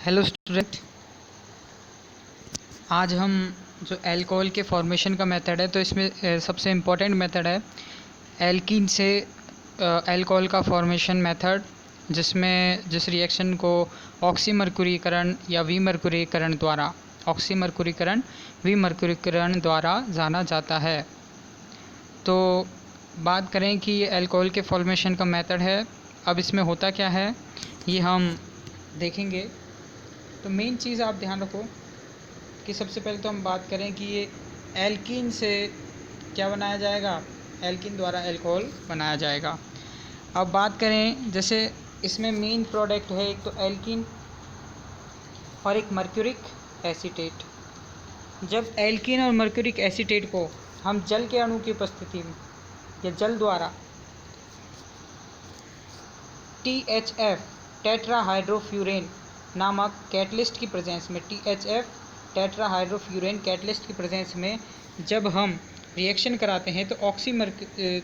Hello student. आज हम जो अल्कोहल के फॉर्मेशन का मेथड है तो इसमें सबसे इम्पोर्टेंट मेथड है एल्कीन से अल्कोहल का फॉर्मेशन मेथड, जिसमें जिस रिएक्शन को ऑक्सीमर्क्यूरीकरण या विमर्क्यूरीकरण द्वारा जाना जाता है। तो बात करें कि ये अल्कोहल के फॉर्मेशन का मेथड है। अब इसमें होता क्या है ये हम देखेंगे। तो मेन चीज़ आप ध्यान रखो कि सबसे पहले तो हम बात करें कि ये एल्कीन से क्या बनाया जाएगा, एल्कीन द्वारा अल्कोहल बनाया जाएगा। अब बात करें, जैसे इसमें मेन प्रोडक्ट है एक तो एल्कीन और एक मर्क्यूरिक एसीटेट। जब एल्कीन और मर्क्यूरिक एसीटेट को हम जल के अणु की उपस्थिति में या जल द्वारा THF टेट्राहाइड्रोफ्यूरेन नामक कैटलिस्ट की प्रेजेंस में THF टेट्राहाइड्रोफ्यूरेन कैटलिस्ट की प्रेजेंस में जब हम रिएक्शन कराते हैं तो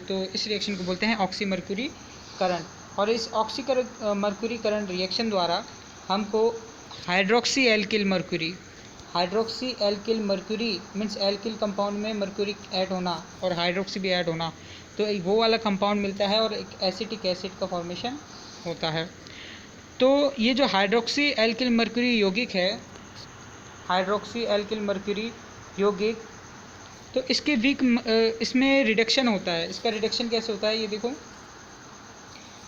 तो इस रिएक्शन को बोलते हैं ऑक्सीमर्क्यूरीकरण। और इस ऑक्सीमर्क्यूरीकरण रिएक्शन द्वारा हमको hydroxy alkyl mercury means alkyl compound में मर्क्यूरी ऐड होना और हाइड्रोक्सी भी ऐड होना, तो वो वाला कंपाउंड मिलता है और एक एसिटिक एसिड का फॉर्मेशन होता है। तो ये जो हाइड्रोक्सी एल्किल मर्क्यूरी यौगिक है, हाइड्रोक्सी एल्किल मर्क्यूरी यौगिक, तो इसमें रिडक्शन होता है। इसका रिडक्शन कैसे होता है ये देखो।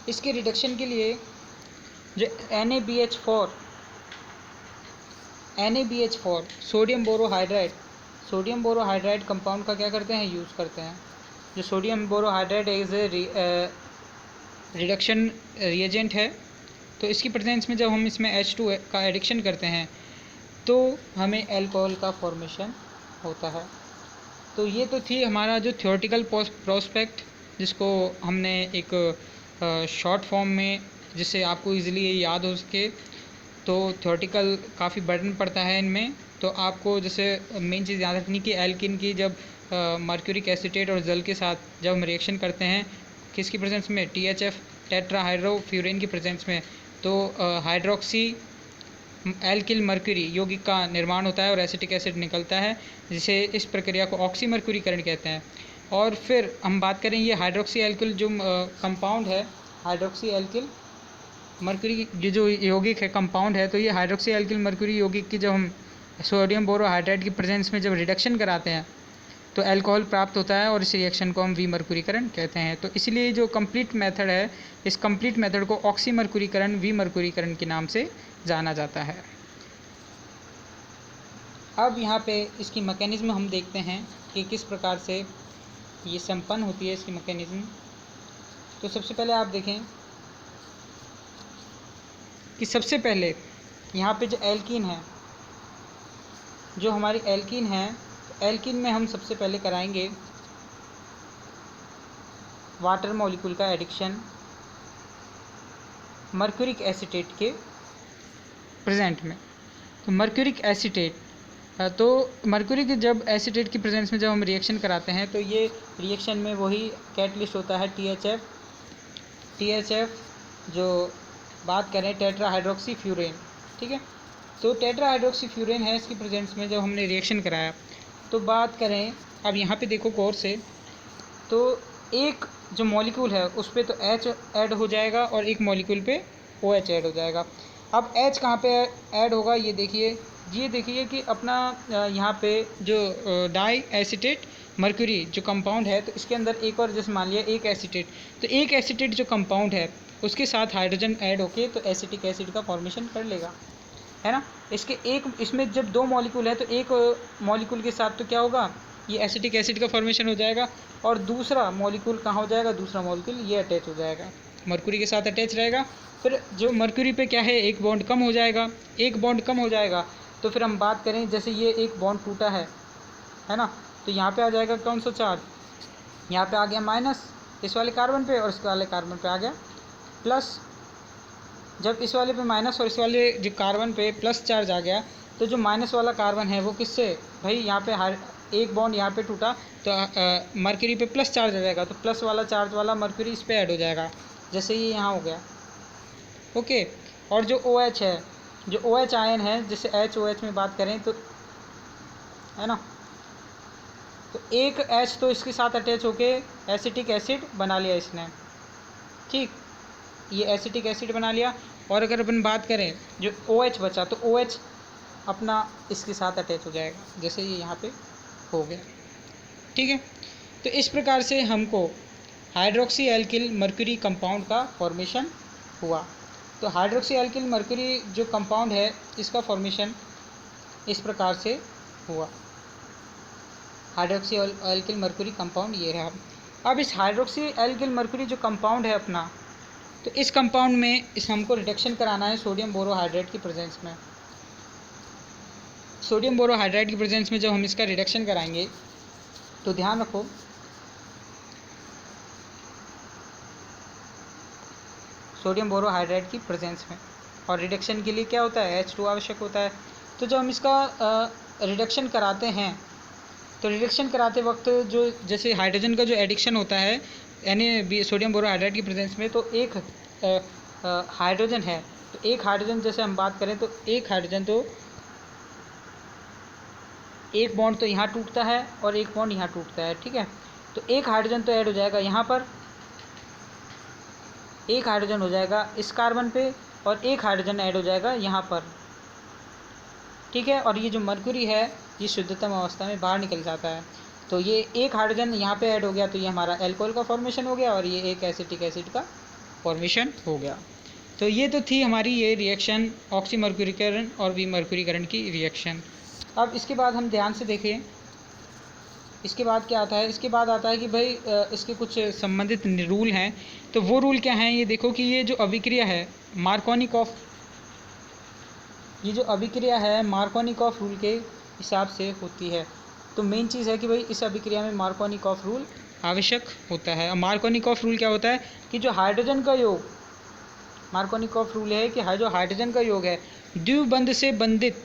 इसके रिडक्शन के लिए जो NaBH4 सोडियम बोरोहाइड्राइड कंपाउंड का क्या करते हैं, यूज़ करते हैं। जो sodium borohydride as a reduction reagent है, तो इसकी प्रेजेंस में जब हम इसमें H2 का एडिक्शन करते हैं तो हमें अल्कोहल का फॉर्मेशन होता है। तो ये तो थी हमारा जो थ्योरेटिकल प्रोस्पेक्ट, जिसको हमने एक शॉर्ट फॉर्म में, जिससे आपको इजीली ये याद हो सके। तो थ्योरेटिकल काफ़ी बर्डन पड़ता है इनमें, तो आपको जैसे मेन चीज़ याद रखनी कि एल्किन की जब मर्क्यूरिक एसीटेट और जल के साथ जब हम रिएक्शन करते हैं किसकी प्रेजेंस में, THF टेट्राहाइड्रोफ्यूरेन की प्रेजेंस में, तो हाइड्रोक्सी एल्किल मर्क्यूरी यौगिक का निर्माण होता है और एसिटिक एसिड निकलता है, जिसे इस प्रक्रिया को ऑक्सीमर्क्यूरीकरण कहते हैं। और फिर हम बात करें ये हाइड्रोक्सी एल्किल जो कंपाउंड है, हाइड्रोक्सी एल्किल मर्क्यूरी जो यौगिक है कंपाउंड है, तो ये हाइड्रोक्सी एल्किल मर्क्यूरी यौगिक की जब हम सोडियम बोरोहाइड्राइड की प्रेजेंस में जब रिडक्शन कराते हैं तो अल्कोहल प्राप्त होता है और इस रिएक्शन को हम विमर्क्यूरीकरण कहते हैं। तो इसलिए जो कंप्लीट मेथड है, इस कंप्लीट मेथड को ऑक्सीमर्क्यूरीकरण विमर्क्यूरीकरण के नाम से जाना जाता है। अब यहाँ पे इसकी मैकेनिज्म हम देखते हैं कि किस प्रकार से ये संपन्न होती है इसकी मैकेनिज्म। तो सबसे पहले आप देखें कि सबसे पहले यहाँ पे जो एल्कीन है, जो हमारी एल्कीन है, तो एल्कीन में हम सबसे पहले कराएंगे वाटर मॉलिक्यूल का एडिक्शन मर्क्यूरिक एसीटेट के प्रेजेंट में। तो मर्क्यूरिक एसीटेट, तो मर्क्यूरी के जब एसीटेट की प्रेजेंस में जब हम रिएक्शन कराते हैं तो ये रिएक्शन में वही कैटलिस्ट होता है THF जो बात करें टेट्राहाइड्रोक्सीफ्यूरेन, ठीक है। तो टेट्राहाइड्रोक्सीफ्यूरेन है, इसकी प्रेजेंस में जब हमने रिएक्शन कराया तो बात करें, अब यहाँ पे देखो गौर से, तो एक जो मॉलिक्यूल है उस पर तो H ऐड हो जाएगा और एक मॉलिक्यूल पे OH ऐड हो जाएगा। अब H कहाँ पे ऐड होगा, ये देखिए कि अपना यहाँ पे जो डाई एसीटेट मर्क्यूरी जो कंपाउंड है, तो इसके अंदर एक और, जैसे मान लिया एक एसीटेट, तो एक एसीटेट जो कंपाउंड है उसके साथ हाइड्रोजन ऐड होके तो एसिटिक एसिड का फॉर्मेशन कर लेगा, है ना। इसमें जब दो मॉलिक्यूल है तो एक मॉलिक्यूल के साथ तो क्या होगा, ये एसिटिक एसिड का फॉर्मेशन हो जाएगा और दूसरा मॉलिक्यूल कहाँ हो जाएगा, दूसरा मॉलिक्यूल ये अटैच हो जाएगा, मर्क्यूरी के साथ अटैच रहेगा। फिर जो मर्क्यूरी पे क्या है, एक बॉन्ड कम हो जाएगा, तो फिर हम बात करें जैसे ये एक बॉन्ड टूटा है ना, तो यहाँ पे आ जाएगा कौन सा चार्ज, यहाँ पे आ गया माइनस इस वाले कार्बन पे और इस वाले कार्बन पे आ गया प्लस। जब इस वाले पे माइनस और इस वाले जो कार्बन पे प्लस चार्ज आ गया, तो जो माइनस वाला कार्बन है वो किससे, भाई यहाँ पे एक बॉन्ड यहाँ पे टूटा तो मर्क्यूरी पे प्लस चार्ज आ जाएगा, तो प्लस वाला चार्ज वाला मर्क्यूरी इस पे ऐड हो जाएगा, जैसे ये यहाँ हो गया, ओके। और जो OH है, जो OH आयन है, जैसे HOH में बात करें तो, है ना, तो एक H तो इसके साथ अटैच होके एसिटिक एसिड बना लिया इसने, ठीक, ये एसिटिक एसिड बना लिया। और अगर अपन बात करें जो OH बचा, तो OH अपना इसके साथ अटैच हो जाएगा, जैसे ये यहाँ पे हो गया, ठीक है। तो इस प्रकार से हमको हाइड्रोक्सी एल्किल मर्क्यूरी कंपाउंड का फॉर्मेशन हुआ। तो हाइड्रोक्सी एल्किल मर्क्यूरी जो कंपाउंड है, इसका फॉर्मेशन इस प्रकार से हुआ। हाइड्रोक्सी एल्किल मर्क्यूरी कंपाउंड ये रहा। अब इस हाइड्रोक्सी एल्किल मर्क्यूरी जो कंपाउंड है अपना, तो इस कंपाउंड में इस हमको रिडक्शन कराना है सोडियम बोरोहाइड्रेट की प्रेजेंस में। सोडियम बोरोहाइड्रेट की प्रेजेंस में जब हम इसका रिडक्शन कराएंगे, तो ध्यान रखो सोडियम बोरोहाइड्रेट की प्रेजेंस में, और रिडक्शन के लिए क्या होता है, H2 आवश्यक होता है। तो जब हम इसका रिडक्शन कराते हैं, तो रिडक्शन कराते वक्त जो जैसे हाइड्रोजन का जो एडिक्शन होता है यानी सोडियम बोरोहाइड्रेट की प्रेजेंस में, तो एक हाइड्रोजन है, तो एक हाइड्रोजन जैसे हम बात करें, तो एक हाइड्रोजन तो एक बॉन्ड तो यहाँ टूटता है और एक बॉन्ड यहाँ टूटता है, ठीक है। तो एक हाइड्रोजन तो ऐड हो जाएगा यहाँ पर, एक हाइड्रोजन हो जाएगा इस कार्बन पे, और एक हाइड्रोजन ऐड हो जाएगा यहाँ पर, ठीक है। और ये जो मर्क्यूरी है ये शुद्धतम अवस्था में बाहर निकल जाता है। तो ये एक हाइड्रोजन यहाँ पे ऐड हो गया, तो ये हमारा एल्कोहल का फॉर्मेशन हो गया, और ये एक एसिटिक एसिड का फॉर्मेशन हो गया। तो ये तो थी हमारी ये रिएक्शन ऑक्सीमर्क्यूरीकरण और विमर्क्यूरीकरण की रिएक्शन। अब इसके बाद हम ध्यान से देखें, इसके बाद क्या आता है, इसके बाद आता है कि भाई इसके कुछ संबंधित रूल हैं। तो वो रूल क्या हैं, ये देखो कि ये जो अभिक्रिया है मार्कोनिकॉफ, ये जो अभिक्रिया है मार्कोनिकॉफ रूल के हिसाब से होती है। तो मेन चीज़ है कि भाई इस अभिक्रिया में मार्कोनिकॉफ रूल आवश्यक होता है। और मार्कोनिकॉफ रूल क्या होता है कि जो हाइड्रोजन का योग, मार्कोनिकॉफ रूल है कि जो हाइड्रोजन का योग है द्विबंध से बंधित,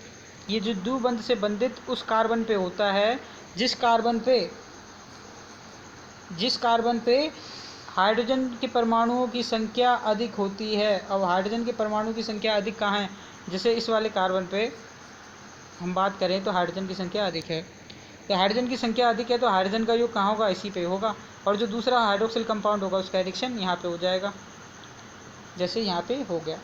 ये जो द्विबंध से बंधित उस कार्बन पे होता है जिस कार्बन पे हाइड्रोजन के परमाणुओं की संख्या अधिक होती है। अब हाइड्रोजन के परमाणु की संख्या अधिक कहाँ है, जैसे इस वाले कार्बन पे हम बात करें तो हाइड्रोजन की संख्या अधिक है। तो हाइड्रोजन की संख्या अधिक है तो हाइड्रोजन का योग कहाँ होगा, इसी पे होगा। और जो दूसरा हाइड्रोक्सिल कंपाउंड होगा उसका एडिक्शन यहाँ पे हो जाएगा, जैसे यहाँ पे हो गया,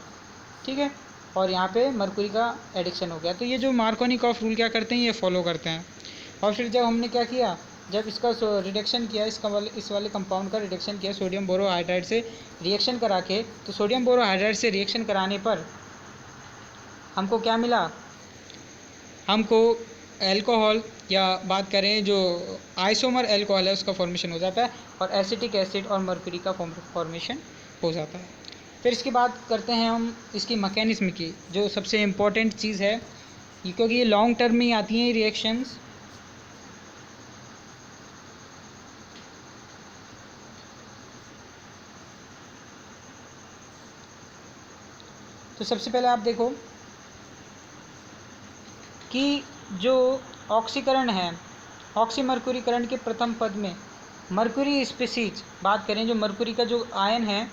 ठीक है। और यहाँ पे मर्क्यूरी का एडिक्शन हो गया। तो ये जो मार्कोनिकॉफ रूल क्या करते हैं, ये फॉलो करते हैं। और फिर जब हमने क्या किया, जब इसका रिडक्शन किया, इस वाले कंपाउंड का रिडक्शन किया सोडियम बोरोहाइड्रेट से रिएक्शन करा के, तो सोडियम बोरोहाइड्रेट से रिएक्शन कराने पर हमको क्या मिला, हमको एल्कोहल या बात करें जो आइसोमर एल्कोहल है उसका फॉर्मेशन हो जाता है, और एसिटिक एसिड और मर्क्यूरी का फॉर्मेशन हो जाता है। फिर इसकी बात करते हैं हम इसकी मैकेनिज्म की, जो सबसे इम्पोर्टेंट चीज़ है, क्योंकि ये लॉन्ग टर्म में ही आती हैं रिएक्शंस। तो सबसे पहले आप देखो कि जो ऑक्सीकरण है, ऑक्सीमर्क्यूरीकरण के प्रथम पद में मर्क्यूरी स्पीसीज बात करें, जो मर्क्यूरी का जो आयन है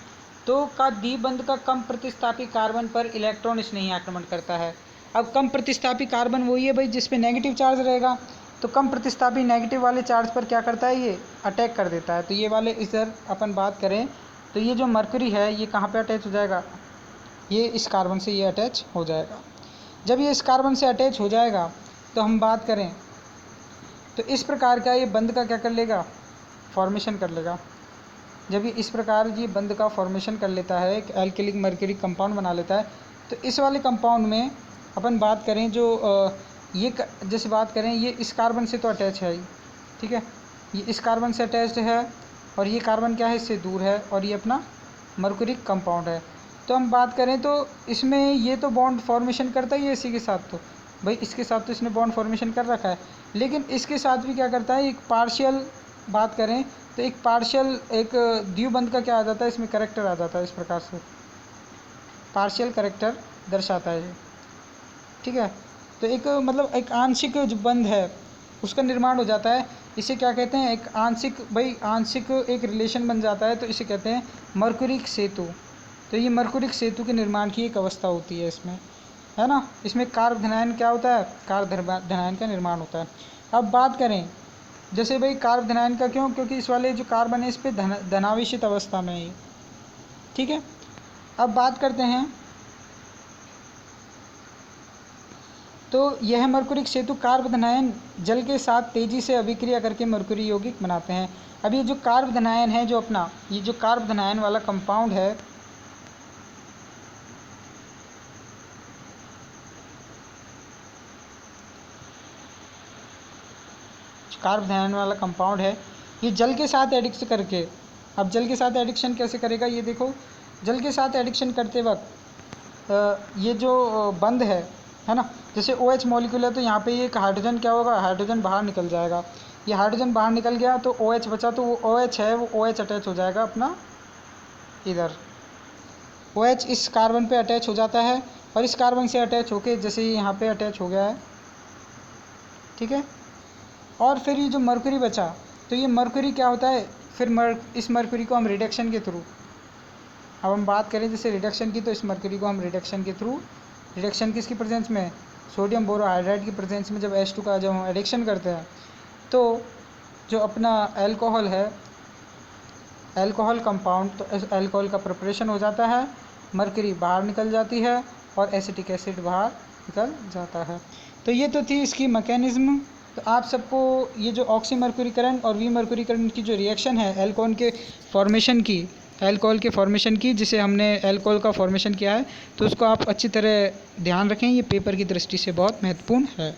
तो का द्विबंध का कम प्रतिस्थापी कार्बन पर इलेक्ट्रॉन नहीं आक्रमण करता है। अब कम प्रतिस्थापी कार्बन वही है भाई जिस पे नेगेटिव चार्ज रहेगा, तो कम प्रतिस्थापी नेगेटिव वाले चार्ज पर क्या करता है, ये अटैक कर देता है। तो ये वाले इधर अपन बात करें तो ये जो मर्क्यूरी है ये कहाँ पे अटैच हो जाएगा, ये इस कार्बन से ये अटैच हो जाएगा। जब ये इस कार्बन से अटैच हो जाएगा तो हम बात करें तो इस प्रकार का ये बंध का क्या कर लेगा, फॉर्मेशन कर लेगा। जब ये इस प्रकार ये बंध का फॉर्मेशन कर लेता है, एक एल्किलिक मर्क्यूरी कंपाउंड बना लेता है, तो इस वाले कंपाउंड में अपन बात करें जो ये जैसे बात करें ये इस कार्बन से तो अटैच है ही, ठीक है, ये इस कार्बन से अटैच्ड है, और ये कार्बन क्या है इससे दूर है, और ये अपना मर्क्यूरिक कंपाउंड है। तो हम बात करें तो इसमें ये तो बॉन्ड फॉर्मेशन करता ही है इसी के साथ, तो भाई इसके साथ तो इसने बॉन्ड फॉर्मेशन कर रखा है, लेकिन इसके साथ भी क्या करता है, एक पार्शियल बात करें तो एक पार्शियल एक द्विबंध का क्या आ जाता है, इसमें करेक्टर आ जाता है, इस प्रकार से पार्शियल करेक्टर दर्शाता है, ठीक है। तो एक मतलब एक आंशिक जो बंध है उसका निर्माण हो जाता है, इसे क्या कहते हैं, एक आंशिक, भाई आंशिक एक रिलेशन बन जाता है, तो इसे कहते हैं मर्क्यूरिक सेतु। तो ये मर्क्यूरिक सेतु के निर्माण की एक अवस्था होती है इसमें, है ना, इसमें कार्ब धनायन क्या होता है, कार्ब धनायन का निर्माण होता है। अब बात करें जैसे भाई कार्ब धनायन का क्यों, क्योंकि इस वाले जो कार्बन है इस पर धनावेशित अवस्था में है, ठीक है। अब बात करते हैं, तो यह मरकुरिक सेतु कार्ब धनायन जल के साथ तेजी से अभिक्रिया करके मरकुरी यौगिक बनाते हैं। अब ये जो कार्ब धनायन है, जो अपना ये जो कार्ब धनायन वाला कंपाउंड है, कार्ब धनायन वाला कंपाउंड है, ये जल के साथ एडिक्ट करके, अब जल के साथ एडिक्शन कैसे करेगा, ये देखो, जल के साथ एडिक्शन करते वक्त ये जो बंद है ना, जैसे OH मॉलिक्यूल है तो यहाँ पे एक हाइड्रोजन क्या होगा, हाइड्रोजन बाहर निकल जाएगा, ये हाइड्रोजन बाहर निकल गया तो OH बचा, तो वो OH है, वो OH अटैच हो जाएगा अपना इधर, OH इस कार्बन पे अटैच हो जाता है और इस कार्बन से अटैच होके जैसे यहाँ पे अटैच हो गया है, ठीक है। और फिर ये जो मरकुरी बचा, तो ये मरकुरी क्या होता है, फिर इस मरकुरी को हम रिडक्शन के थ्रू, अब हम बात करें जैसे रिडक्शन की, तो इस मरकुरी को हम रिडक्शन के थ्रू, रिडक्शन किसकी प्रेजेंस में, सोडियम बोरोहाइड्राइड की प्रेजेंस में, जब H2 का जब हम एडिक्शन करते हैं तो जो अपना अल्कोहल है, अल्कोहल कंपाउंड, तो इस अल्कोहल का प्रिपरेशन हो जाता है, मरकरी बाहर निकल जाती है और एसिटिक एसिड बाहर निकल जाता है। तो ये तो थी इसकी मैकेनिज्म। तो आप सबको ये जो ऑक्सी मरकुरीकरण और वी मरकुरीकरण की जो रिएक्शन है अल्कोहल के फॉर्मेशन की, अल्कोहल के फॉर्मेशन की, जिसे हमने अल्कोहल का फॉर्मेशन किया है, तो उसको आप अच्छी तरह ध्यान रखें, ये पेपर की दृष्टि से बहुत महत्वपूर्ण है।